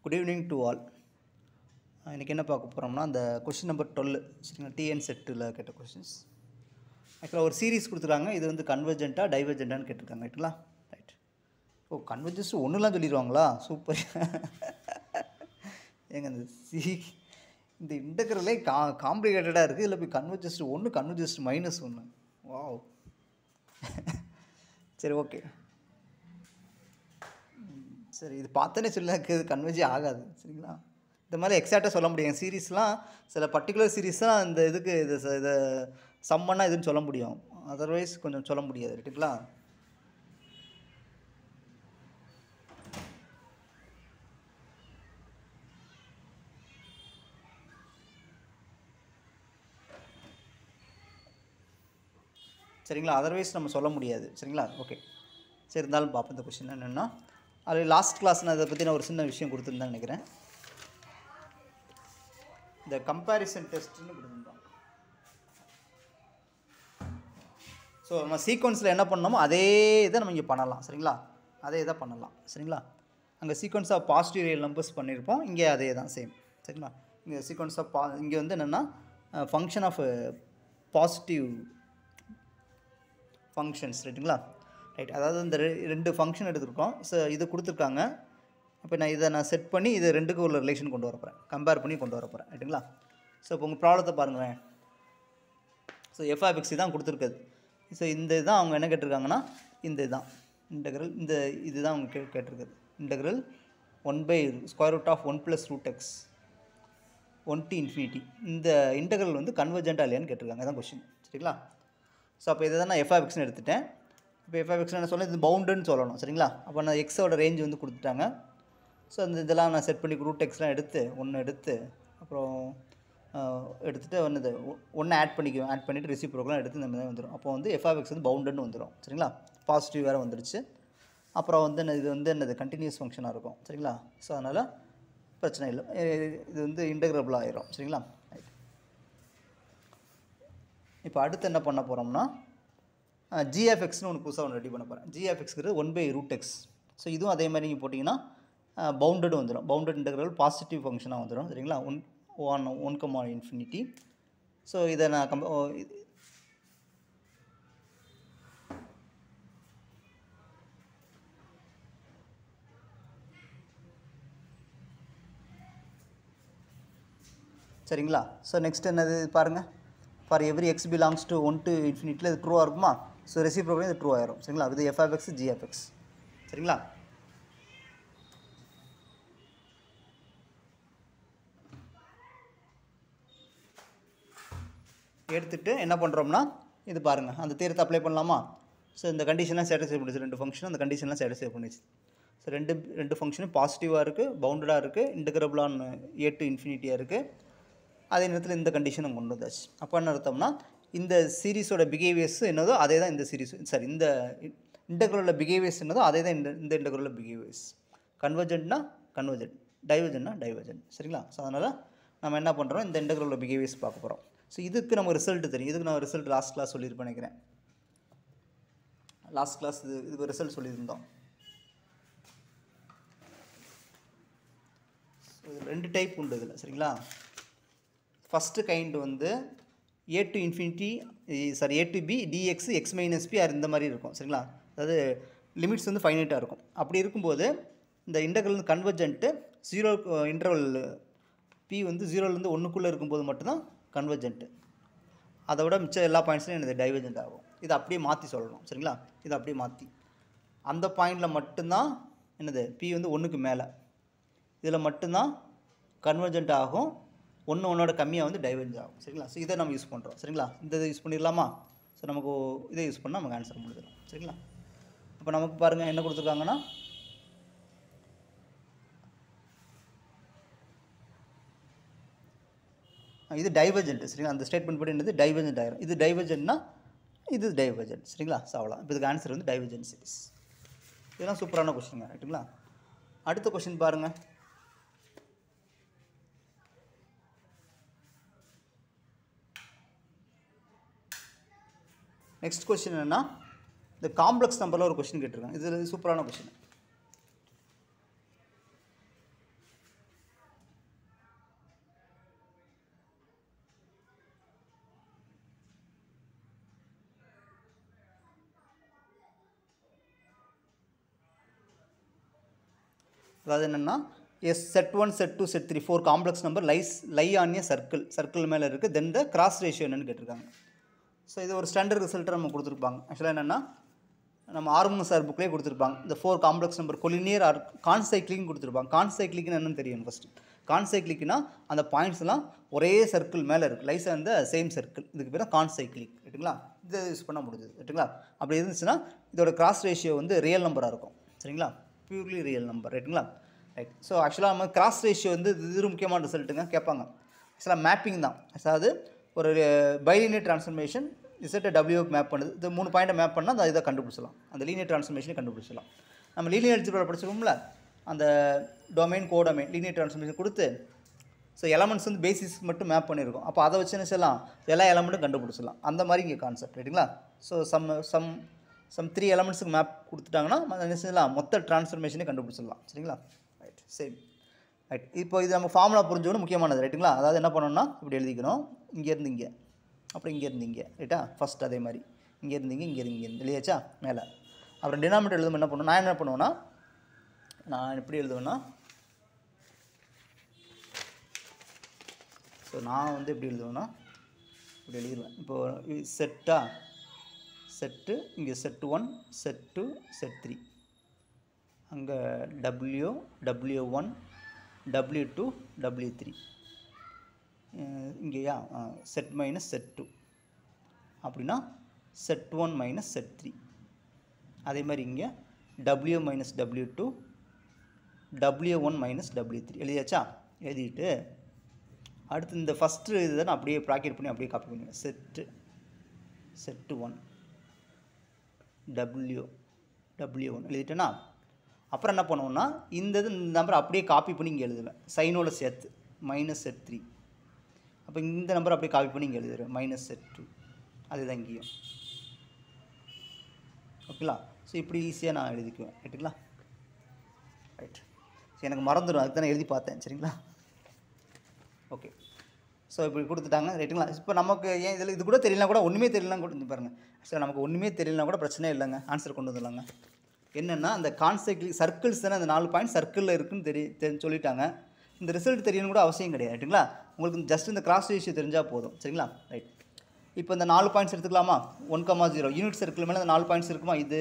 Good evening to all. இன்றைக்கி என்ன பார்க்க போகிறோம்னா, அந்த கொஷின் நம்பர் 12 சரிங்களா, டிஎன் செட்டில் கேட்ட கொஷின்ஸ். ஆக்சுவலாக ஒரு சீரீஸ் கொடுத்துருக்காங்க. இது வந்து கன்வர்ஜென்ட்டாக டைவர்ஜென்ட்டான்னு கேட்டிருக்காங்க. ரைட்டுங்களா? ரைட். ஓ, கன்வர்ஜென்ஸ் ஒன்றுலாம் சொல்லிடுவாங்களா? சூப்பர். ஏங்க இந்த இன்டெக்ரலே காம்ப்ளிகேட்டடாக இருக்குது. இதில் போய் கன்வர்ஜென்ஸ் ஒன்று, கன்வர்ஜென்ஸ் -1. வாவ். சரி, ஓகே. சரி, இது பார்த்தோன்னே சொல்ல இது கன்வெர்ஜே ஆகாது. சரிங்களா? இந்த மாதிரி எக்ஸாக்டாக சொல்ல முடியும். சீரீஸ்லாம் சில பர்டிகுலர் சீரீஸ்லாம் இந்த இதுக்கு இதை சம்மன்னா இதுன்னு சொல்ல முடியும். அதர்வைஸ் கொஞ்சம் சொல்ல முடியாது. ரைட்டுங்களா? சரிங்களா? அதர்வைஸ் நம்ம சொல்ல முடியாது. சரிங்களா? ஓகே. சரி, இருந்தாலும் பார்ப்போம். இந்த கொஸ்டின் என்னென்னா, அது லாஸ்ட் கிளாஸ் நான் இதை பற்றி ஒரு சின்ன விஷயம் கொடுத்துருந்தேன் நினைக்கிறேன். இந்த கம்பேரிசன் டெஸ்ட்னு கொடுத்துருந்தோம். ஸோ நம்ம சீக்வன்ஸில் என்ன பண்ணோமோ அதே இதை நம்ம இங்கே பண்ணலாம். சரிங்களா? அதே இதை பண்ணலாம். சரிங்களா? அங்கே sequence of positive real numbers பண்ணியிருப்போம். இங்கே அதே தான் சேம். சரிங்களா? இங்கே சீக்வன்ஸ் ஆஃப் இங்கே வந்து என்னென்னா ஃபங்க்ஷன் ஆஃப் பாசிட்டிவ் ஃபங்க்ஷன்ஸ். ரைட்டுங்களா? ரைட். அதாவது இந்த ரெண்டு ஃபங்க்ஷன் எடுத்துருக்கோம். ஸோ இது கொடுத்துருக்காங்க. இப்போ நான் செட் பண்ணி இது ரெண்டுக்கு உள்ள ரிலேஷன் கொண்டு வர போகிறேன், கம்பேர் பண்ணி கொண்டு வர போகிறேன். ரைட்டுங்களா? ஸோ இப்போ உங்கள் ப்ராப்ளத்தை பாருங்களேன். ஸோ f(x) தான் கொடுத்துருக்குது. ஸோ இந்த இதுதான் அவங்க என்ன கேட்டிருக்காங்கன்னா, இந்த இதுதான் இன்டெக்ரல். இந்த இதுதான் அவங்க கேட்டிருக்குது. Integral 1/√(1 + √x) 1 to infinity. இந்த இன்டெக்ரல் வந்து கன்வர்ஜென்ட்டாக இல்லையான்னு கேட்டிருக்காங்க. அதான் கொஸ்டின். சரிங்களா? ஸோ அப்போ இதை தான் நான் f(x)ன்னு எடுத்துட்டேன். இப்போ f(x) என்ன சொல்ல, இது பவுண்டுன்னு சொல்லணும். சரிங்களா? அப்போ நான் எக்ஸோட ரேஞ்ச் வந்து கொடுத்துட்டாங்க. ஸோ அந்த இதெல்லாம் நான் செட் பண்ணி √x எடுத்து 1 எடுத்து அப்புறம் எடுத்துகிட்டு ஒன்று ஆட் பண்ணிக்குவேன். ஆட் பண்ணிவிட்டு ரெசிப்ரோக்கெலாம் எடுத்து இந்த மாதிரி வந்துடும். அப்போ வந்து f(x) வந்து பவுண்டுன்னு வந்துடும். சரிங்களா? பாசிட்டிவ் வேறு வந்துடுச்சு. அப்புறம் வந்து இது வந்து என்னது கண்டினியூஸ் ஃபங்க்ஷனாக இருக்கும். சரிங்களா? ஸோ அதனால் பிரச்சனை இல்லை. இது வந்து இன்டெக்ரபிள் ஆயிரும். சரிங்களா? இப்போ அடுத்து என்ன பண்ண போகிறோம்னா, g(x)ன்னு ஒன்று புதுசாக ஒன்று ரெடி பண்ண போகிறேன். g(x)ங்கிறது 1/√x. ஸோ இதுவும் அதே மாதிரி நீங்கள் போட்டிங்கன்னா பவுண்டட் வந்துடும். பவுண்டட் இன்டெக்ரல் பாசிட்டிவ் ஃபங்க்ஷனாக வந்துடும். சரிங்களா? 1,∞. ஸோ இதை நான் சரிங்களா? ஸோ நெக்ஸ்ட் என்னது பாருங்கள். For every x belongs to 1 to infinity இது ட்ரூவாக இருக்குமா? ஸோ ரெசிப்ரோக்கல் இது ட்ரூ ஆயிரும். சரிங்களா? இது f(x), g(x). சரிங்களா? எடுத்துகிட்டு என்ன பண்ணுறோம்னா, இது பாருங்கள், அந்த தீரத்தை அப்ளை பண்ணலாமா? ஸோ இந்த கண்டிஷன்லாம் சாட்டிஸ்ஃபை பண்ணிச்சு. ரெண்டு ஃபங்க்ஷனும் அந்த கண்டிஷன்லாம் சாட்டிஸ்ஃபை பண்ணிச்சு. ஸோ ரெண்டு ஃபங்க்ஷனும் பாசிட்டிவாக இருக்குது, பவுண்டடாக இருக்குது, இன்டெக்ரபிளான a to infinity இருக்குது. அதே நேரத்தில் இந்த கண்டிஷன் நம்ம கொண்டு வந்தாச்சு. அப்போ என்ன அர்த்தம்னா, இந்த சீரீஸோட பிஹேவியர்ஸ் என்னதோ அதே தான் இந்த சீரீஸ். சாரி, இந்த இன்டெக்ரலோட பிஹேவியர்ஸ் என்னதோ அதே தான் இந்த இன்டெக்ரலோட பிஹேவியர்ஸ். கன்வர்ஜென்ட்னா கன்வர்ஜென்ட், டைவர்ஜென்ட்னா டைவர்ஜென்ட். சரிங்களா? ஸோ அதனால் நம்ம என்ன பண்ணுறோம், இந்த இன்டெக்ரலோட பிஹேவியர்ஸ் பார்க்க போகிறோம். ஸோ இதுக்கு நம்ம ரிசல்ட் தெரியும். இதுக்கு நான் ரிசல்ட் லாஸ்ட் கிளாஸ் சொல்லியிருப்பேன் நினைக்கிறேன். லாஸ்ட் கிளாஸ் இதுக்கு ரிசல்ட் சொல்லியிருந்தோம். ரெண்டு டைப் உண்டு இதில். சரிங்களா? ஃபஸ்ட்டு கைண்ட் வந்து a to infinity, sorry a to b dx x - p இந்த மாதிரி இருக்கும். சரிங்களா? அதாவது லிமிட்ஸ் வந்து ஃபைனைட்டாக இருக்கும். அப்படி இருக்கும்போது இந்த இன்டெக்ரல் கன்வர்ஜென்ட்டு 0 இன்டர்வல் p வந்து 0லேருந்து 1க்குள்ளே இருக்கும்போது மட்டும்தான் கன்வர்ஜென்ட்டு. அதை விட மிச்சம் எல்லா பாயிண்ட்ஸ்லையும் எனக்கு டைவர்ஜென்ட் ஆகும். இதை அப்படியே மாற்றி சொல்லணும். சரிங்களா? இதை அப்படியே மாற்றி அந்த பாயிண்டில் மட்டும்தான் என்னது p வந்து 1க்கு மேலே, இதில் மட்டும்தான் கன்வர்ஜென்ட் ஆகும். ஒன்றோட கம்மியாக வந்து டைவர்ஜென்ட் ஆகும். சரிங்களா? ஸோ இதை நம்ம யூஸ் பண்ணுறோம். சரிங்களா? இந்த இதை யூஸ் பண்ணிடலாமா? ஸோ நமக்கு இதை யூஸ் பண்ணால் நமக்கு ஆன்சர் முடிஞ்சிடும். சரிங்களா? அப்போ நமக்கு பாருங்கள் என்ன கொடுத்துருக்காங்கன்னா, இது டைவர்ஜென்ட். சரிங்களா? அந்த ஸ்டேட்மெண்ட் படி என்னது டைவர்ஜென்ட் ஆயிரும். இது டைவர்ஜென்ட்னா இது டைவர்ஜென்ட். சரிங்களா? ஸோ அவ்வளோ. இப்போ இதுக்கு ஆன்சர் வந்து டைவர்ஜென்ட் சீரிஸ். இதெல்லாம் சூப்பரான கொஸ்டின். ரைட்டுங்களா? அடுத்த கொஸ்டின் பாருங்கள். நெக்ஸ்ட் கொஸ்டின் என்னென்னா, இந்த காம்ப்ளெக்ஸ் நம்பரில் ஒரு கொஸ்டின் கேட்டிருக்காங்க. இது சூப்பரான கொஸ்டின். அதாவது என்னென்னா set 1 set 2 set 3 4 complex number lie on a circle மேலே இருக்குது. தென் த கிராஸ் ரேஷியோ என்னன்னு கேட்டிருக்காங்க. ஸோ இது ஒரு ஸ்டாண்டர்ட் ரிசல்ட்டை நம்ம கொடுத்துருப்பாங்க. ஆக்சுவலாக என்னென்னா நம்ம ஆர்வம் சார் புக்லேயே கொடுத்துருப்பாங்க. இந்த 4 காம்ப்ளெக்ஸ் நம்பர் கொலினியர் ஆர் கான்சைக்ளிக் கொடுத்துருப்பாங்க. கான்சைக்ளிக்னு என்னன்னு தெரியும் ஃபஸ்ட்டு. கான்சைக்ளிக்னா அந்த பாயிண்ட்ஸ்லாம் ஒரே சர்க்கிள் மேலே இருக்குது, லைஸ் அந்த சேம் சர்க்கிள். இதுக்கு பேர் கான்சைக்ளிக். ரைட்டுங்களா? இதை யூஸ் பண்ண முடிஞ்சது. ரைட்டுங்களா? அப்படி இருந்துச்சுன்னா இதோட கிராஸ் ரேஷியோ வந்து ரியல் நம்பராக இருக்கும். சரிங்களா? Purely real number. ரைட்டுங்களா? ரைட். ஸோ ஆக்சுவலாக நம்ம கிராஸ் ரேஷியோ வந்து இது முக்கியமான ரிசல்ட்டுங்க கேட்பாங்க. ஆக்சுவலாக மேப்பிங் தான். அதாவது ஒரு பைலினியர் ட்ரான்ஸ்ஃபர்மேஷன் இசட்டை டபிள்யூக்கு மேப் பண்ணுது. இது 3 பாயிண்ட்டை மேப் பண்ணால் அந்த இதை கண்டுபிடிச்சலாம். அந்த லீனியர் ட்ரான்ஸ்ஃபர்மேஷனை கண்டுபிடிச்சலாம். நம்ம லீனியர் அல்ஜிப்ரா படிச்சிருக்கோம்ல, அந்த டொமைன் கோடொமைன் லீனியர் ட்ரான்ஸ்ஃபர்மேஷன் கொடுத்து ஸோ எலமெண்ட்ஸ் வந்து பேசிஸ் மட்டும் மேப் பண்ணியிருக்கோம். அப்போ அதை வச்சு என்ன செய்யலாம், எல்லா எலமெண்ட்டும் கண்டுபிடிச்சலாம். அந்த மாதிரி இங்கே கான்செப்ட். ரைட்டுங்களா? ஸோ சம் 3 எலமெண்ட்ஸுக்கு மேப் கொடுத்துட்டாங்கன்னா என்ன செய்யலாம், மொத்த ட்ரான்ஸ்ஃபர்மேஷனே கண்டுபிடிச்சிடலாம். சரிங்களா? ரைட். சேம். ரைட். இப்போ இது நம்ம ஃபார்முலா புரிஞ்சோன்னு முக்கியமானது. ரைட்டுங்களா? அதாவது என்ன பண்ணணும்னா இப்படி எழுதிக்கணும். இங்கேருந்து இங்கே, அப்புறம் இங்கேருந்து இங்கே. ரைட்டா? ஃபஸ்ட் அதே மாதிரி இங்கேருந்து இங்கே எழுதியாச்சா மேலே. அப்புறம் டினாமினேட்டர் எழுதும் என்ன பண்ணணும், நான் என்ன பண்ணுவேன்னா நான் எப்படி எழுதுவேன்னா, ஸோ நான் வந்து எப்படி எழுதுவேன்னா இப்படி எழுதிடுவேன். இப்போது செட்டு இங்கே செட் 1 செட் 2 செட் 3, அங்கே W1 W2 W3, இங்கேயா செட் மைனஸ் செட் 2 அப்படின்னா செட் 1 மைனஸ் செட் 3. அதே மாதிரி இங்கே W minus W2 W1 minus W3 எழுதியாச்சா? எழுதிட்டு அடுத்து இந்த ஃபஸ்ட்டு இது தான் அப்படியே ப்ராக்கெட் பண்ணி அப்படியே காப்பி பண்ணுவேன். செட்டு 1 W1 எழுதிட்டேன்னா அப்புறம் என்ன பண்ணுவோன்னா இந்த நம்பரை அப்படியே காப்பி பண்ணி இங்கே எழுதுவேன் சைனோட சேர்த்து மைனஸ் செட் 3. அப்போ இந்த நம்பரை அப்படியே காப்பி பண்ணி இங்கே எழுதுவேன் மைனஸ் செட் 2. அதுதான் இங்கேயும். ஓகேங்களா? ஸோ இப்படி ஈஸியாக நான் எழுதிக்குவேன். ரைட்டுங்களா? ரைட். ஸோ எனக்கு மறந்துடும், அதுக்கு தான் எழுதி பார்த்தேன். சரிங்களா? ஓகே. ஸோ இப்படி கொடுத்துட்டாங்க. ரைட்டுங்களா? இப்போ நமக்கு ஏன் இதில் இது கூட தெரியலனா கூட ஒன்றுமே தெரியலனா கூட பாருங்கள். ஸோ நமக்கு ஒன்றுமே தெரியலனா கூட பிரச்சனை இல்லைங்க, ஆன்சர் கொண்டு வந்துடலாங்க. என்னென்னா அந்த கான்செக்ட் சர்க்கிள்ஸ் தானே, அந்த 4 பாயிண்ட் சர்க்கிளில் இருக்குன்னு சொல்லிட்டாங்க. இந்த ரிசல்ட் தெரியணும் கூட அவசியம் கிடையாது. ரைட்டுங்களா? உங்களுக்கு ஜஸ்ட் இந்த கிராஸ் ரேஷியோ தெரிஞ்சால் போதும். சரிங்களா? ரைட். இப்போ இந்த 4 பாயிண்ட்ஸ் எடுத்துக்கலாமா? 1,0 யூனிட் சர்க்கிள் மேலே அந்த 4 பாயிண்ட்ஸ் இருக்குமா? இது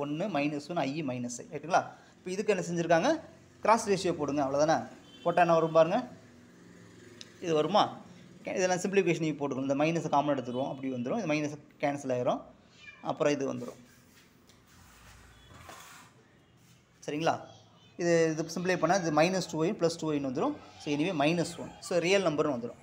1 -1 I -I. ரைட்டுங்களா? இப்போ இதுக்கு என்ன செஞ்சுருக்காங்க, கிராஸ் ரேஷியோ போடுங்க. அவ்வளோதானே. போட்டால் என்ன வரும் பாருங்கள், இது வருமா? இதெல்லாம் சிம்பிளிஃபிகேஷன் போட்டுக்கணும். இந்த மைனஸை காமன் எடுத்துருவோம், அப்படி வந்துடும். இந்த மைனஸ் கேன்சல் ஆகிரும், அப்புறம் இது வந்துடும். சரிங்களா? இது சிம்பிளை பண்ணால் இது -2y + 2y வந்துடும். So anyway -1. ஸோ ரியல் நம்பர்னு வந்துடும்.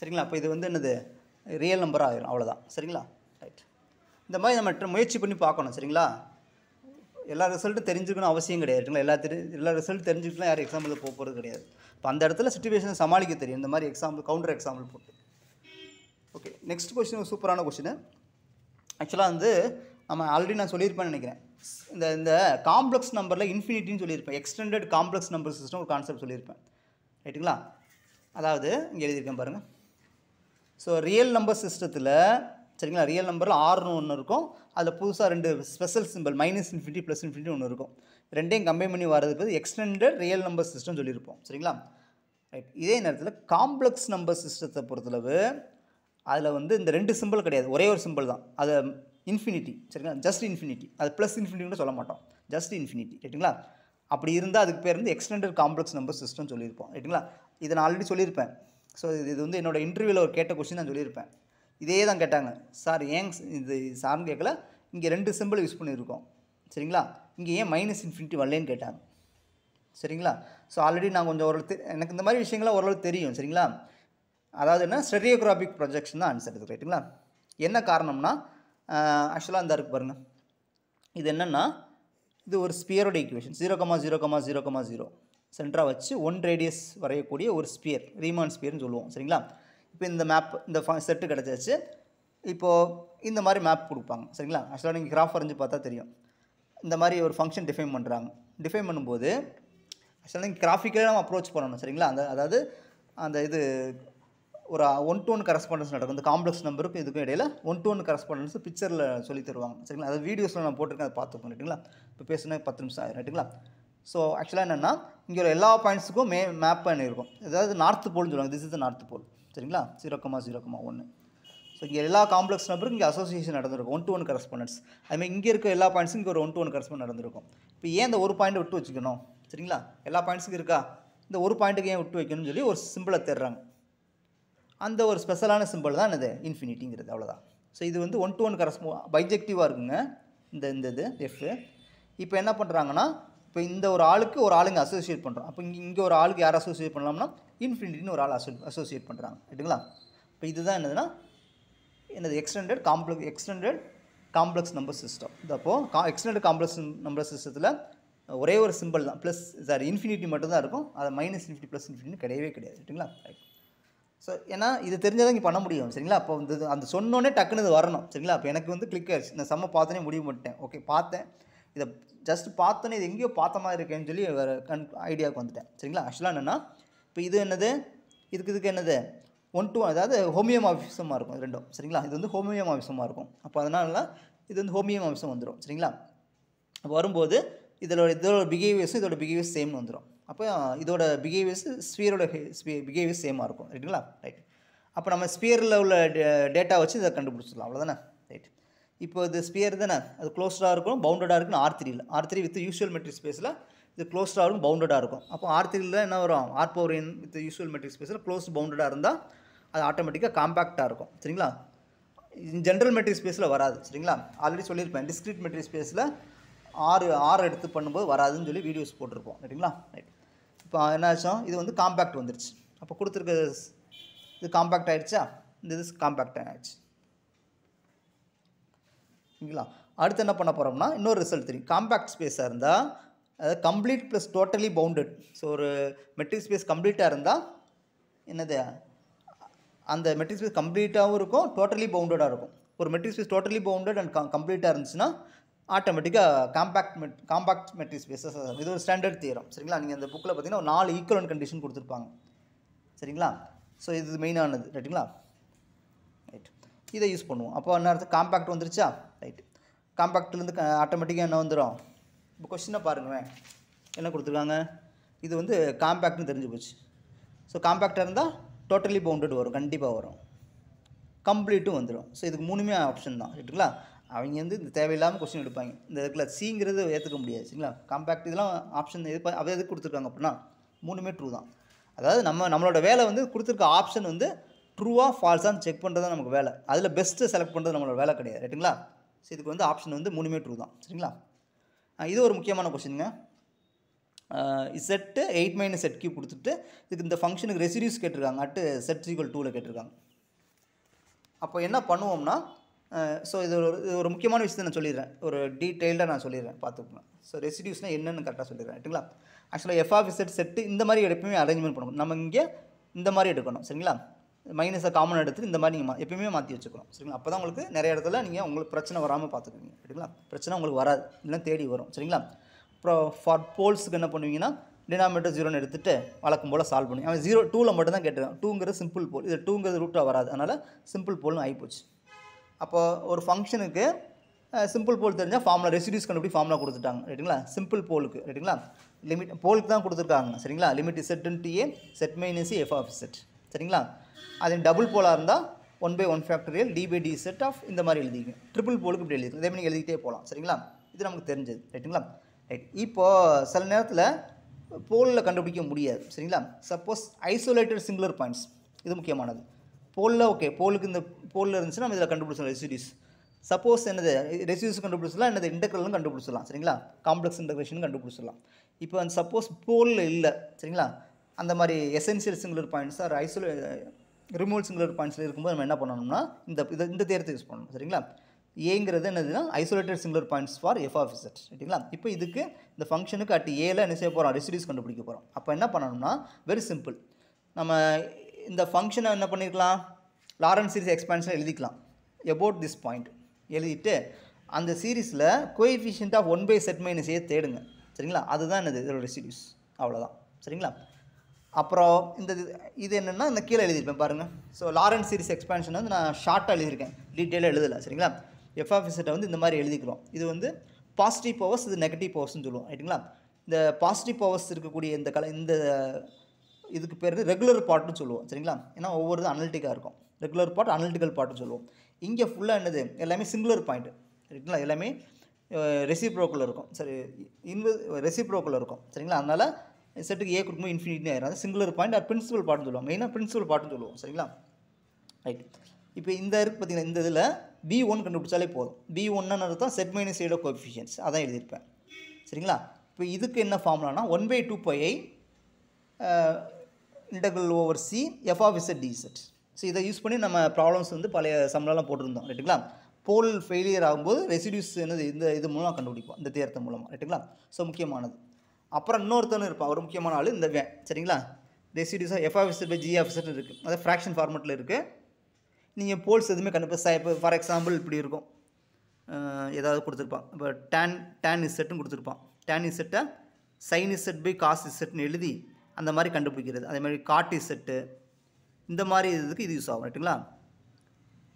சரிங்களா? அப்போ இது வந்து என்னது, ரியல் நம்பர் ஆகிடும். அவ்வளோதான். சரிங்களா? ரைட். இந்த மாதிரி நம்ம முயற்சி பண்ணி பார்க்கணும். சரிங்களா? எல்லா ரிசல்ட்டும் தெரிஞ்சுக்கணும் அவசியம் கிடையாது. எல்லா ரிசல்ட் தெரிஞ்சுக்கலாம் யாரும் எக்ஸாம்பிள் போகிறது கிடையாது. இப்போ அந்த இடத்துல சிச்சுவேஷனை சமாளிக்க தெரியும், இந்த மாதிரி எக்ஸாம்பிள் கவுண்டர் எக்ஸாம்பிள் போட்டு. ஓகே. நெக்ஸ்ட் கொஸ்டின் ஒரு சூப்பரான கொஸ்டின். ஆக்சுவலாக வந்து நம்ம ஆல்ரெடி நான் சொல்லியிருப்பேன்னு நினைக்கிறேன். இந்த காம்ப்ளெக்ஸ் நம்பரில் இன்ஃபினிட்டின்னு சொல்லியிருப்பேன். எக்ஸ்டெண்டட் காம்ப்ளெக்ஸ் நம்பர் சிஸ்டம் ஒரு கான்செப்ட் சொல்லியிருப்பேன். ரைட்டுங்களா? அதாவது இங்கே எழுதியிருக்கேன் பாருங்கள். ஸோ ரியல் நம்பர் சிஸ்டத்தில், சரிங்களா, ரியல் நம்பரில் Rன்னு ஒன்று இருக்கும். அதில் புதுசாக 2 ஸ்பெஷல் சிம்பிள் -∞ +∞ ஒன்று இருக்கும். ரெண்டையும் கம்பைன் பண்ணி வரதுக்கு எக்ஸ்டெண்டட் ரியல் நம்பர் சிஸ்டம் சொல்லியிருப்போம். சரிங்களா? ரைட். இதே நேரத்தில் காம்ப்ளெக்ஸ் நம்பர் சிஸ்டத்தை பொறுத்தளவு அதில் வந்து இந்த 2 சிம்பிள் கிடையாது, ஒரே ஒரு சிம்பிள் தான். அது இன்ஃபினிட்டி. சரிங்களா? Just infinity. அது +∞ கூட சொல்ல மாட்டோம், ஜஸ்ட் இன்ஃபினிட்டி. ரைட்டுங்களா? அப்படி இருந்தால் அதுக்கு பேர் வந்து எக்ஸ்டெண்டட் காம்ப்ளெக்ஸ் நம்பர் சிஸ்டம் சொல்லியிருப்போம். ரைட்டுங்களா? இதை நான் ஆல்ரெடி சொல்லியிருப்பேன். ஸோ இது வந்து என்னோடய இன்டர்வியூவில் ஒரு கேட்ட கொஸ்டின் நான் சொல்லியிருப்பேன். இதே தான் கேட்டாங்க. சார் ஏன் இது சார்னு கேட்கல, இங்கே 2 சிம்பிள் யூஸ் பண்ணியிருக்கோம். சரிங்களா? இங்கே ஏன் -∞ வரலன்னு கேட்டாங்க. சரிங்களா? ஸோ ஆல்ரெடி நான் கொஞ்சம் எனக்கு இந்த மாதிரி விஷயங்கள்லாம் ஓரளவு தெரியும். சரிங்களா? அதாவது என்ன, ஸ்டெரியோகிராஃபிக் ப்ரொஜெக்ஷன் தான் ஆன்சர் இருக்குது. ரைட்டுங்களா? என்ன காரணம்னா ஆக்சுவலாக இந்த இருக்குது பாருங்கள். இது என்னென்னா, இது ஒரு ஸ்பியரோட ஈக்குவேஷன். 0,0,0,0 சென்டராக வச்சு 1 ரேடியஸ் வரையக்கூடிய ஒரு ஸ்பியர், ரீமான் ஸ்பியர்னு சொல்லுவோம். சரிங்களா? இப்போ இந்த மேப், இந்த செட்டு கிடச்சாச்சு. இப்போது இந்த மாதிரி மேப் கொடுப்பாங்க சரிங்களா. ஆக்சுவலாக நீங்கள் கிராஃப் வரைஞ்சி பார்த்தா தெரியும். இந்த மாதிரி ஒரு ஃபங்க்ஷன் டிஃபைன் பண்ணுறாங்க. டிஃபைன் பண்ணும்போது ஆக்சுவலாக நீங்கள் கிராஃபிக்கலாக நம்ம அப்ரோச் பண்ணணும் சரிங்களா. அதாவது அந்த இது ஒரு 1-to-1 கரஸ்பாண்டன்ஸ் நடக்கும். இந்த காம்ப்ளெக்ஸ் நம்பருக்கும் இதுக்கும் இடையில் 1-to-1 கரஸ்பாண்டன்ஸ் பிக்சரில் சொல்லி தருவாங்க சரிங்களா. அதாவது வீடியோஸில் நான் போட்டிருக்கேன், அதை பார்த்துக்கோங்க ரைட்டுங்களா. இப்போ பேசுனா 10 நிமிஷம் ஆயிரும் ரைட்டுங்களா. ஸோ ஆக்சுவலாக என்னென்னா இங்கே ஒரு எல்லா பாயிண்ட்ஸுக்கும் மேப் பண்ணியிருக்கும். அதாவது நார்த் போல்னு சொல்லுவாங்க. This is the north pole சரிங்களா. 0,0,1. ஸோ இங்கே எல்லா காம்ப்ளெக்ஸ் நம்பருக்கும் இங்கே அசோசியேஷன் நடந்திருக்கும், 1-to-1 கரஸ்பாண்டன்ஸ். அதுமாதிரி இங்கே இருக்க எல்லா பாயிண்ட்ஸுக்கும் இங்கே ஒரு 1-to-1 கரஸ்பாண்ட் நடந்திருக்கும். இப்போ ஏன் இந்த ஒரு பாயிண்ட்டை விட்டு வச்சுக்கணும் சரிங்களா. எல்லா பாயிண்ட்ஸுக்கும் இருக்கா, இந்த ஒரு பாயிண்ட்டுக்கு ஏன் விட்டு வைக்கணும்னு சொல்லி ஒரு சிம்பிளை தேடுறாங்க. அந்த ஒரு ஸ்பெஷலான சிம்பிள் தான் இது இன்ஃபினிட்டிங்கிறது, அவ்வளோதான். ஸோ இது வந்து 1-to-1 பைஜெக்டிவாக இருக்குங்க இந்த இது எஃப். இப்போ என்ன பண்ணுறாங்கன்னா, இப்போ இந்த ஒரு ஆளுங்க அசோசியேட் பண்ணுறோம். அப்போ இங்கே ஒரு ஆளுக்கு யார் அசோசியேட் பண்ணலாம்னா இன்ஃபினிட்டின்னு ஒரு ஆள் அசோசியேட் பண்ணுறாங்க ரைட்டுங்களா. இப்போ இதுதான் என்னதுன்னா எக்ஸ்டெண்டட் காம்ப்ளெக்ஸ் நம்பர் சிஸ்டம். அப்போது எக்ஸ்டெண்டட் காம்ப்ளெக்ஸ் நம்பர் சிஸ்டத்தில் ஒரே ஒரு சிம்பிள் தான், ப்ளஸ் இன்ஃபினிட்டி மட்டும்தான் இருக்கும். அதை -∞ +∞ கிடையவே கிடையாது ரைட்டுங்களா. ஸோ ஏன்னா இது தெரிஞ்சால் இங்கே பண்ண முடியும் சரிங்களா. அப்போ வந்து அந்த சொன்னோன்னே டக்குன்னு இது வரணும் சரிங்களா. அப்போ எனக்கு வந்து கிளிக் ஆயிடுச்சு. இந்த சம்மை பார்த்தோன்னே முடிவு பண்ணிட்டேன். ஓகே பார்த்தேன், இதை ஜஸ்ட் பார்த்தோன்னே இது எங்கேயோ பார்த்த மாதிரி இருக்கேன்னு சொல்லி வேறு ஐடியாவுக்கு வந்துட்டேன் சரிங்களா. ஆக்சுவலாக என்னென்னா இப்போ இது என்னது, இதுக்கு என்னது 1-to-1, அதாவது ஹோமியோமார்ஃபிசமாக இருக்கும் இது ரெண்டும் சரிங்களா. இது வந்து ஹோமியோமார்ஃபிசமாக இருக்கும். அப்போ அதனால இது வந்து ஹோமியோமார்ஃபிசம் வந்துடும் சரிங்களா. அப்போ வரும்போது இதோட பிஹேவியர்ஸும் இதோட பிஹேவியர்ஸ் சேம்னு வந்துடும். அப்போ இதோட பிஹேவியர்ஸ் ஸ்பியரோட பிஹேவியர்ஸ் சேமாக இருக்கும் ரைட்டுங்களா. ரைட். அப்போ நம்ம ஸ்பியரில் உள்ள டேட்டா வச்சு இதை கண்டுபிடிச்சிடலாம், அவ்வளோதானே. ரைட். இப்போ இது ஸ்பியர் தானே, அது க்ளோஸ்டாக இருக்கும், பவுண்டடாக இருக்குன்னு R3 வித் யூஷுவல் மெட்ரிக் ஸ்பேஸில் இது க்ளோஸ்டாக இருக்கும், பவுண்டடாக இருக்கும். அப்போ R3 என்ன வரும், R⁴n வித் யூஷுவல் மெட்ரிக் ஸ்பேஸில் க்ளோஸ்டு பவுண்டடாக இருந்தால் அது ஆட்டோமேட்டிக்காக காம்பேக்டாக இருக்கும் சரிங்களா. ஜென்ரல் மெட்ரிக் ஸ்பேஸில் வராது சரிங்களா. ஆல்ரெடி சொல்லியிருப்பேன், டிஸ்க்ரீட் மெட்ரிக் ஸ்பேஸில் ஆறு எடுத்து பண்ணும்போது வராதுன்னு சொல்லி வீடியோஸ் போட்டிருப்போம் ரைட்டுங்களா. ரைட். இப்போ என்ன ஆச்சோம், இது வந்து காம்பேக்ட் வந்துருச்சு. அப்போ கொடுத்துருக்க இது காம்பேக்ட் ஆகிடுச்சா, இந்த இது காம்பேக்ட் ஆகிடுச்சு சரிங்களா. அடுத்து என்ன பண்ண போகிறோம்னா இன்னொரு ரிசல்ட் தெரியும். காம்பேக்ட் ஸ்பேஸாக இருந்தால் அதாவது complete plus totally bounded. So ஒரு மெட்ரிக் ஸ்பேஸ் கம்ப்ளீட்டாக இருந்தால் என்னது, அந்த மெட்ரிக் ஸ்பேஸ் கம்ப்ளீட்டாகவும் இருக்கும், டோட்டலி பவுண்டடாக இருக்கும். ஒரு metric space totally bounded and கம்ப்ளீட்டாக இருந்துச்சுன்னா ஆட்டோமேட்டிக்காக காம்பேக்ட் மெட்ரிக் ஸ்பேஸஸ். இது ஒரு ஸ்டாண்டர்ட் தியரம் சரிங்களா. நீங்கள் அந்த புக்கில் பார்த்தீங்கன்னா ஒரு 4 ஈக்குவலன்ட் கண்டிஷன் கொடுத்துருப்பாங்க சரிங்களா. ஸோ இது மெயினானது ரைட்டுங்களா. ரைட். இதை யூஸ் பண்ணுவோம். அப்போ என்ன அர்த்தம், காம்பேக்ட் வந்துருச்சா. ரைட். காம்பேக்ட்லேருந்து ஆட்டோமேட்டிக்காக என்ன வந்துடும். இப்போ கொஸ்டினை பாருங்களேன், என்ன கொடுத்துருக்காங்க, இது வந்து காம்பேக்ட்னு தெரிஞ்சு போச்சு. ஸோ காம்பேக்டாக இருந்தால் டோட்டலி பவுண்டட் வரும், கண்டிப்பாக வரும், கம்ப்ளீட்டும் வந்துடும். ஸோ இதுக்கு 3மே ஆப்ஷன் தான் ரைட்டுங்களா. அவங்க வந்து இந்த தேவையில்லாமல் கொஸ்டின் எடுப்பாங்க. இந்த இடத்துல சிங்கிறது ஏற்றுக்க முடியாது சரிங்களா. காம்பேக்ட் இதெல்லாம் ஆப்ஷன் அதை எதுக்கு கொடுத்துருக்காங்க அப்படின்னா 3மே ட்ரூ தான். அதாவது நம்மளோட வேலை வந்து கொடுத்துருக்க ஆப்ஷன் வந்து ட்ரூவாக ஃபால்ஸான்னு செக் பண்ணுறது தான் நமக்கு வேலை. அதில் பெஸ்ட்டு செலக்ட் பண்ணுறது நம்மளோட வேலை கிடையாது ரைட்டுங்களா. ஸோ இதுக்கு வந்து ஆப்ஷன் வந்து 3மே ட்ரூ தான் சரிங்களா. இது ஒரு முக்கியமான கொஸ்டினுங்க. செட்டு 8 - set³ கொடுத்துட்டு இதுக்கு இந்த ஃபங்க்ஷனுக்கு ரெசிடியூஸ் கேட்டிருக்காங்க. set = 2ல் கேட்டிருக்காங்க. அப்போ என்ன பண்ணுவோம்னா, ஸோ இது ஒரு முக்கியமான விஷயத்தை நான் சொல்லிடுறேன், ஒரு டீட்டெயில்டாக நான் சொல்லிடுறேன் பார்த்துக்கோங்க. ஸோ ரெசிடியூஸ்னால் என்னென்னு கரெக்டாக சொல்லிடுறேன் ரைட்டுங்களா. ஆக்சுவலாக f(z) செட்டு இந்த மாதிரி எப்பயுமே அரேஞ்ச்மெண்ட் பண்ணணும். நம்ம இங்கே இந்த மாதிரி எடுக்கணும் சரிங்களா. மைனஸை காமன் எடுத்துட்டு இந்த மாதிரி நீங்கள் எப்பயுமே மாற்றி வச்சுக்கணும் சரிங்களா. அப்போ தான் உங்களுக்கு நிறைய இடத்துல நீங்கள் உங்களுக்கு பிரச்சனை வராமல் பார்த்துக்குவீங்க ரைட்டுங்களா. பிரச்சனை உங்களுக்கு வராது, இல்லைன்னா தேடி வரும் சரிங்களா. அப்புறம் ஃபார் போல்ஸுக்கு என்ன பண்ணுவீங்கன்னா, டினாமினேட்டர் 0ன்னு எடுத்துகிட்டு வழக்கம் போல் சால்வ் பண்ணி, அவன் 2ல் மட்டும் தான் கேட்டுருக்கான். 2ங்கிறது சிம்பிள் போல், இது 2ங்கிறது ரூட்டாக வராது, அதனால் சிம்பிள் போல்னு ஆகிப்போச்சு. அப்போ ஒரு ஃபங்க்ஷனுக்கு சிம்பிள் போல் தெரிஞ்சால் ஃபார்முலா ரெசிடியூஸ் கண்டுபிடி ஃபார்முலா கொடுத்துட்டாங்க ரைட்டுங்களா. சிம்பிள் போலுக்கு ரைட்டுங்களா, லிமிட் போலுக்கு தான் கொடுத்துருக்காங்க சரிங்களா. லிமிட் Z(a) set - f(z) சரிங்களா. அது டபுள் போலாக இருந்தால் 1/1 d/dz இந்த மாதிரி எழுதிங்க. ட்ரிபிள் போலுக்கு இப்படி எழுதிக்கலாம். இதே மாதிரி எழுதிக்கிட்டே போகலாம் சரிங்களா. இது நமக்கு தெரிஞ்சது ரைட்டுங்களா. ரைட். இப்போது சில நேரத்தில் போலில் கண்டுபிடிக்க முடியாது சரிங்களா. சப்போஸ் ஐசோலேட்டட் சிங்குலர் பாயிண்ட்ஸ், இது முக்கியமானது. போலில் ஓகே, போலுக்கு இந்த போலில் இருந்துச்சுன்னா நம்ம இதில் கண்டுபிடிச்சலாம் ரெசிடியூஸ். சப்போஸ் என்னது ரெசிடியூஸ் கண்டுபிடிச்சலாம், என்னது இன்டெக்ரலும் கண்டுபிடிச்சலாம் சரிங்களா. காம்ப்ளெக்ஸ் இன்டெக்ரேஷன் கண்டுபிடிச்சலாம். இப்போ அந்த சப்போஸ் போலில் இல்லை சரிங்களா, அந்த மாதிரி essential singular points or removal singular பாயிண்ட்ஸில் இருக்கும்போது நம்ம என்ன பண்ணணும்னா இந்த தேர்த்தை யூஸ் பண்ணணும் சரிங்களா. ஏங்கிறது என்னதுன்னா isolated singular points for f(z) ரைட்டுங்களா. இப்போ இதுக்கு இந்த ஃபங்க்ஷனுக்கு ஏல என்ன செய்ய போகிறோம், ரெசிடியூஸ் கண்டுபிடிக்க போகிறோம். அப்போ என்ன பண்ணணும்னா வெரி சிம்பிள், நம்ம இந்த ஃபங்க்ஷனை என்ன பண்ணியிருக்கலாம், லாரன்ஸ் சீரிஸ் எக்ஸ்பான்ஷன் எழுதிக்கலாம். about this point எழுதிட்டு அந்த சீரீஸில் coefficient of 1 by z minus a தேடுங்க. சரிங்களா, அதுதான் என்னது இதோட ரெசிடியூஸ். அவ்வளோதான். சரிங்களா, அப்புறம் இந்த இது என்னென்னா இந்த கீழே எழுதியிருப்பேன் பாருங்கள். ஸோ லாரன்ஸ் சீரிஸ் எக்ஸ்பான்ஷன் வந்து நான் ஷார்ட்டாக எழுதியிருக்கேன், டீட்டெயிலாக எழுதலை. சரிங்களா, எஃப் ஆஃப் இசட்டை வந்து இந்த மாதிரி எழுதிக்கிறோம். இது வந்து பாசிட்டிவ் பவர்ஸ், இது நெகட்டிவ் பவர்ஸ்னு சொல்லுவோம். ரைட்டுங்களா, இந்த பாசிட்டிவ் பவர்ஸ் இருக்கக்கூடிய இந்த இதுக்கு பேர் ரெகுலர் பார்ட்னு சொல்லுவோம். சரிங்களா, ஏன்னா ஒவ்வொரு இது அனலிட்டிக்காக இருக்கும். ரெகுலர் பார்ட், அனலிட்டிக்கல் பார்ட்னு சொல்லுவோம். இங்கே ஃபுல்லாக என்னது எல்லாமே சிங்குலர் பாயிண்ட். ரைட்டுங்களா, எல்லாமே ரெசிப்ரோக்கில் இருக்கும். சரி, ரெசிப்ரோக்கில் இருக்கும். சரிங்களா, அதனால் செட்டுக்கு ஏ கொடுக்கும்போது இன்ஃபினிட்டி ஆயிரும். அது சிங்குலர் பாயிண்ட் அது பிரின்சிபல் பார்ட்னு சொல்லுவோம். மெயினாக பிரின்சிபல் பார்ட்னு சொல்லுவோம். சரிங்களா, ரைட். இப்போ இந்த இருக்குது பார்த்தீங்கன்னா, இந்த இதில் B1 கண்டுபிடிச்சாலே போதும். B1ன்னு அர்த்தம் செட் மைனஸ் ஏடோ கோஎஃபிஷியன்ட்ஸ், அதான் எழுதியிருப்பேன். சரிங்களா, இப்போ இதுக்கு என்ன ஃபார்முலானா 1/2πi integral over C f of z dz. So இதை யூஸ் பண்ணி நம்ம ப்ராப்ளம்ஸ் வந்து பழைய சம்லாம் போட்டிருந்தோம். ரைட்டுங்களா, போல் ஃபெயிலியர் ஆகும்போது ரெசிடியூஸ் என்னது இது மூலம் கண்டுபிடிப்போம், இந்த தேர்த்த மூலமாக. ரைட்டுங்களா, ஸோ முக்கியமானது. அப்புறம் இன்னொருத்தன்னு இருப்பான், ஒரு முக்கியமான ஆள் இந்த வே. சரிங்களா, ரெசிடியூஸாக f of z by g of z இருக்குது, அதாவது ஃப்ராக்ஷன் ஃபார்மெட்டில் இருக்குது. நீங்கள் போல்ஸ் எதுவுமே இப்போ ஃபார் எக்ஸாம்பிள் இப்படி இருக்கும், ஏதாவது கொடுத்துருப்பான். இப்போ டேன் இசட்டுன்னு கொடுத்துருப்பான். டேன் இசட்டை சைன் இசட் பை காஸ் இசட்னு எழுதி அந்த மாதிரி கண்டுபிடிக்கிறது. அதே மாதிரி காட் இசட்டு, இந்த மாதிரி இதுக்கு இது யூஸ் ஆகும். ரைட்டுங்களா,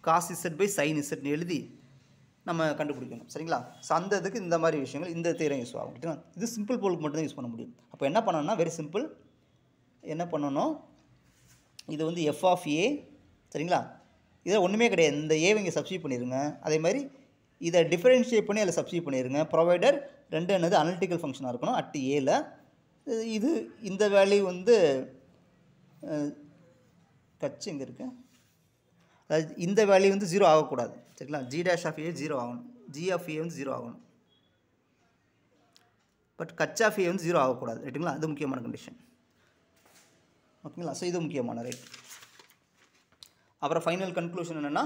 காஸ் இசட் பை சைன் இசட்னு எழுதி நம்ம கண்டுபிடிக்கணும். சரிங்களா, ஸோ அந்த இதுக்கு இந்த மாதிரி விஷயங்கள் இந்த தேரம் யூஸ் ஆகும். ரைட்டுங்களா, இது சிம்பிள் போலுக்கு மட்டும்தான் யூஸ் பண்ண முடியும். அப்போ என்ன பண்ணணும்னா வெரி சிம்பிள், என்ன பண்ணணும், இது வந்து எஃப் ஆஃப் ஏ. சரிங்களா, இதில் ஒன்றுமே கிடையாது, இந்த ஏவை இங்கே சப்ஸ்டியூட் பண்ணிடுங்க. அதே மாதிரி இதை டிஃபரன்ஷியேட் பண்ணி அதில் சப்ஸ்டியூட் பண்ணிடுங்க. ப்ரொவைடர் ரெண்டு என்னது அனலிட்டிக்கல் ஃபங்க்ஷனாக இருக்கணும் அட் ஏல. இது இந்த வேல்யூ வந்து கட்சி எங்கே இருக்குது, அதாவது இந்த வேல்யூ வந்து 0 ஆகக்கூடாது. சரிங்களா, ஜி டேஷ் ஆஃப் ஏ 0 ஆகணும், ஜி ஆஃப் ஏ வந்து 0 ஆகணும், பட் கச் ஆஃப் ஏ வந்து 0 ஆகக்கூடாது. ரைட்டுங்களா, அது முக்கியமான கண்டிஷன். ஓகேங்களா, ஸோ இது முக்கியமான ரைட். அப்புறம் ஃபைனல் கன்க்ளூஷன் என்னென்னா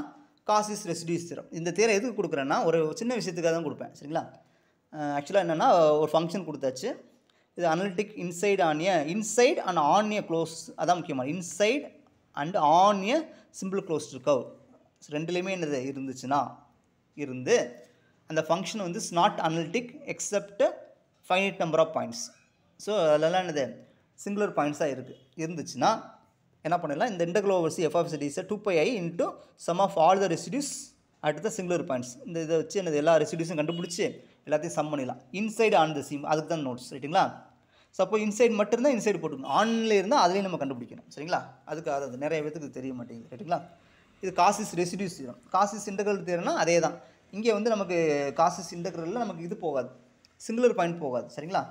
காசிஸ் ரெசிடியூஸ் தியரம். இந்த தியரம் எதுக்கு கொடுக்குறேன்னா ஒரு சின்ன விஷயத்துக்காக தான் கொடுப்பேன். சரிங்களா, ஆக்சுவலாக என்னென்னா ஒரு ஃபங்க்ஷன் கொடுத்தாச்சு, இது analytic inside and on a close, அதான் முக்கியமான inside and on a simple closed curve. ரெண்டுலேயுமே என்னது இருந்துச்சுன்னா இருந்து அந்த ஃபங்க்ஷன் வந்து is not analytic except finite number of points. So அதெல்லாம் என்னது சிங்குலர் பாயிண்ட்ஸாக இருந்துச்சுன்னா என்ன பண்ணிடலாம், இந்த integral over C f of z is 2πi into sum of all the residues at the singular points. இந்த இதை வச்சு என்னது எல்லா ரெசிடியூஸும் கண்டுபிடிச்சி எல்லாத்தையும் சம் பண்ணிடலாம். இன்சைடு ஆன் த சீம், அதுக்கு தான் நோட்ஸ். ரைட்டுங்களா, சப்போஸ் இன்சைடு மட்டும்தான் இன்சைடு போட்டுக்கணும், ஆன்ல இருந்தால் அதுலேயும் நம்ம கண்டுபிடிக்கணும். சரிங்களா, அதுக்கு அது நிறைய பேத்துக்கு தெரிய மாட்டேங்குது. ரைட்டுங்களா, இது Cauchy's residues theorem. Cauchy's integral தியரம்னா அதே தான். இங்கே வந்து நமக்கு காசிஸ் இன்டெக்ரலில் நமக்கு இது போகாது, சிங்குலர் பாயிண்ட் போகாது. சரிங்களா,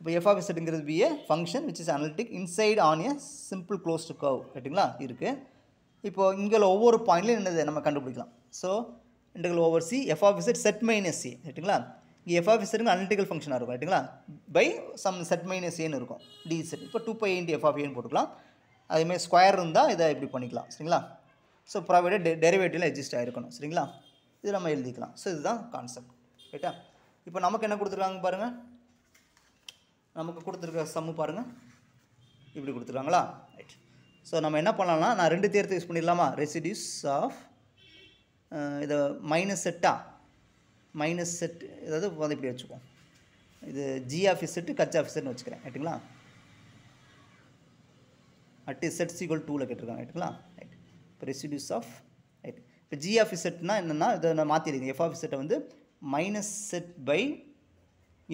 இப்போ எஃப் ஆஃப் இசட்ங்கிறது be a function which is analytic inside on a simple closed curve. ரைட்டுங்களா, இருக்குது. இப்போது இங்கே ஒவ்வொரு பாயிண்ட்லையும் என்னது நம்ம கண்டுபிடிக்கலாம். So integral over C f of z z minus c. ரைட்டுங்களா, இங்கே எஃப் ஆஃப் இசட்ங்க அனலிட்டிக்கல் ஃபங்க்ஷனாக இருக்கும். ரைட்டுங்களா, பை சம் செட் மைனஸ் ஏன்னு இருக்கும் டி செட். இப்போ 2πi இன்ட்டு எஃப் ஆஃப் ஏன்னு போட்டுக்கலாம். அதேமாதிரி ஸ்கொயர் இருந்தால் இதை இப்படி பண்ணிக்கலாம். சரிங்களா, ஸோ ப்ராவைடட் டெரிவேட்டிவ்ல எக்ஸிஸ்ட் ஆகிருக்கணும். சரிங்களா, இது நம்ம எழுதிக்கலாம். ஸோ இதுதான் கான்செப்ட். ரைட்டா, இப்போ நமக்கு என்ன கொடுத்துருக்காங்க பாருங்கள், நமக்கு கொடுத்துருக்க சம்மு பாருங்கள், இப்படி கொடுத்துருக்காங்களா. ரைட். ஸோ நம்ம என்ன பண்ணலாம்னா நான் ரெண்டு தேர்த்து யூஸ் பண்ணிடலாமா, ரெசிடியூஸ் ஆஃப் இதை மைனஸ் செட் ஏதாவது வந்து இப்படி வச்சுப்போம். இது G of Z Kutch of இசட்னு வச்சுக்கிறேன். ரைட்டுங்களா, அட் இசட் ஈக்குவல் 2ல் கேட்டிருக்காங்க. ரைட்டுங்களா, ரைட். இப்போ ரெசிடியூஸ் ஆஃப் ரைட். இப்போ ஜி ஆஃப் இசட்னா என்னென்னா இதை நான் மாற்றிடுங்க. எஃப் ஆஃப் இசட்டை வந்து மைனஸ் செட் பை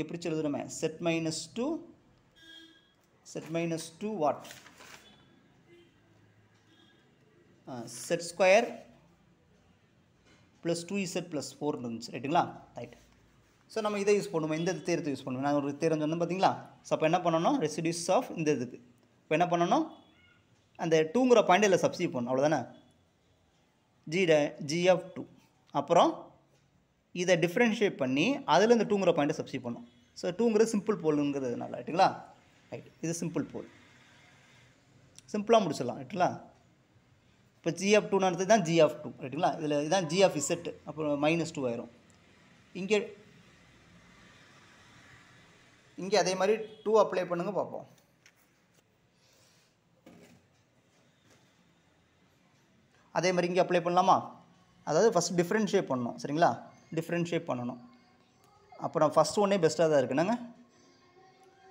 எப்படி சொல்லுதுமே z minus two what z square plus 2z plus 4 இருந்துச்சு. ரைட்டுங்களா, ரைட். ஸோ நம்ம இதை யூஸ் பண்ணுவோம், இந்த தேர்த்து யூஸ் பண்ணுவோம். நான் ஒரு தேர்ந்து சொன்னேன் பார்த்தீங்களா. ஸோ அப்போ என்ன பண்ணணும், ரெசிடியூஸ் ஆஃப் இந்த இதுக்கு இப்போ என்ன பண்ணணும், அந்த 2ங்கிற பாயிண்ட் இல்லை சப்ஸ்டியூட் பண்ணணும், அவ்வளோதானே. ஜி ஆஃப் 2 அப்புறம் இதை டிஃப்ரென்ஷியேட் பண்ணி அதில் இந்த 2ங்கிற பாயிண்ட்டை சப்ஸ்டியூட் பண்ணணும். ஸோ 2ங்கிறது சிம்பிள் போலுங்கிறதுனால. ரைட்டுங்களா, ரைட். இது சிம்பிள் போல், சிம்பிளாக முடிச்சிடலாம். ரைட்டுங்களா, இப்போ ஜி ஆஃப் 2 நடந்தது தான் ஜி ஆஃப் 2. ரைட்டுங்களா, இதில் இதுதான் ஜி ஆஃப் இசட், அப்புறம் -2 ஆயிரும். இங்கே அதே மாதிரி 2 அப்ளை பண்ணுங்க பார்ப்போம். அதே மாதிரி இங்கே அப்ளை பண்ணலாமா, அதாவது ஃபஸ்ட் டிஃப்ரென்ஷியேட் பண்ணணும் சரிங்களா, டிஃப்ரென்ஷியேட் பண்ணணும். அப்புறம் ஃபஸ்ட் ஒன்னே பெஸ்ட்டாக தான் இருக்குனாங்க.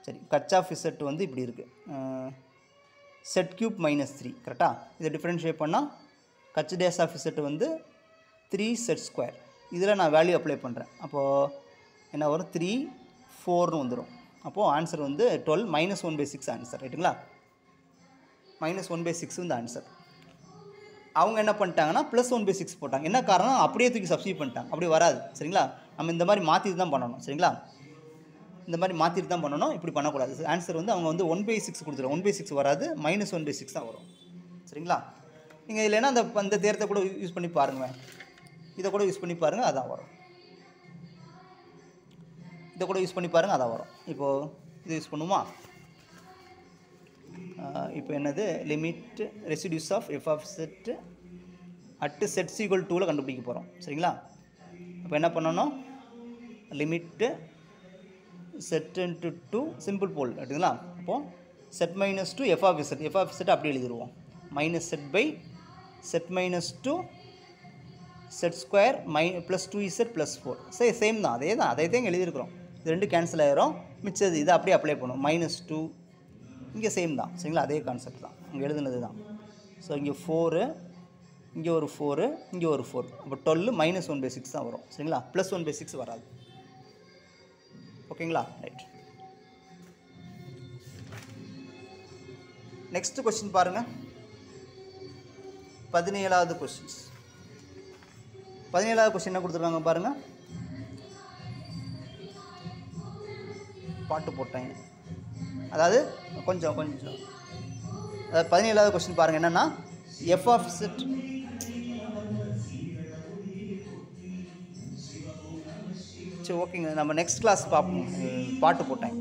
சரி, கட்ச் ஆஃப் இசட் வந்து இப்படி இருக்குது, செட் கியூப் -3 கரெக்டாக. இதை டிஃப்ரென்ஷியேட் பண்ணால் கட்ச் டேஸ் ஆஃப் இசட் வந்து 3 செட் ஸ்கொயர். இதில் நான் வேல்யூ அப்ளை பண்ணுறேன். அப்போது என்ன வரும், 3 4ன்னு வந்துடும். அப்போது ஆன்சர் வந்து 12 -1/6 ஆன்சர் ரைட்டுங்களா. -1/6 வந்து ஆன்சர். அவங்க என்ன பண்ணிட்டாங்கன்னா +1/6 போட்டாங்க. என்ன காரணம், அப்படியே தூக்கி சப்ஸ்டியூட் பண்ணிட்டாங்க. அப்படியே வராது சரிங்களா. நம்ம இந்த மாதிரி மாற்றிட்டு தான் பண்ணணும் சரிங்களா, இந்த மாதிரி மாற்றிட்டு தான் பண்ணணும், இப்படி பண்ணக்கூடாது. ஆன்சர் வந்து அவங்க வந்து 1/6 கொடுத்துருவோம். 1/6 வராது, -1/6 தான் வரும் சரிங்களா. நீங்கள் இல்லைன்னா அந்த தேரத்தை கூட யூஸ் பண்ணி பாருங்கள், இதை கூட யூஸ் பண்ணி பாருங்கள், அதான் வரும். இதை கூட யூஸ் பண்ணி பாருங்கள், அதான் வரும். இப்போது இது யூஸ் பண்ணுமா, இப்போ என்னது, limit residue of f of z at z equal 2ல கண்டுபிடிக்க போகிறோம் சரிங்களா. அப்போ என்ன பண்ணணும், limit z into 2 simple pole எடுத்துங்களா. அப்போது செட் -2 எஃப் ஆஃப் செட் அப்படி எழுதிடுவோம், minus z by z -2 z square +2z +4. சரி, சேம் தான், அதே தான் எழுதியிருக்கிறோம். இது ரெண்டு கேன்சல் ஆகிரும், மிச்சது இதை அப்படியே அப்ளை பண்ணும். -2 இங்கே சேம் தான் சரிங்களா, அதே கான்செப்ட் தான் இங்கே எழுதுனது தான். ஸோ இங்கே 4, இங்கே ஒரு 4, இங்கே ஒரு 4, அப்போ 12 -1/6 தான் வரும் சரிங்களா, +1/6 வராது. ஓகேங்களா, ரைட். நெக்ஸ்ட் கொஸ்டின் பாருங்கள், 17வது கொஸ்டின்ஸ். 17வது கொஸ்டின் என்ன கொடுத்துருக்காங்க பாருங்கள், பாட்டு போட்டாங்க. அதாவது கொஞ்சம் அதாவது 17வது கொஸ்டின் பாருங்கள், என்னென்னா எஃப் ஆஃப் செட் சரி ஓகேங்க, நம்ம நெக்ஸ்ட் கிளாஸ் பார்ப்போம். பாட்டு போட்டேன்.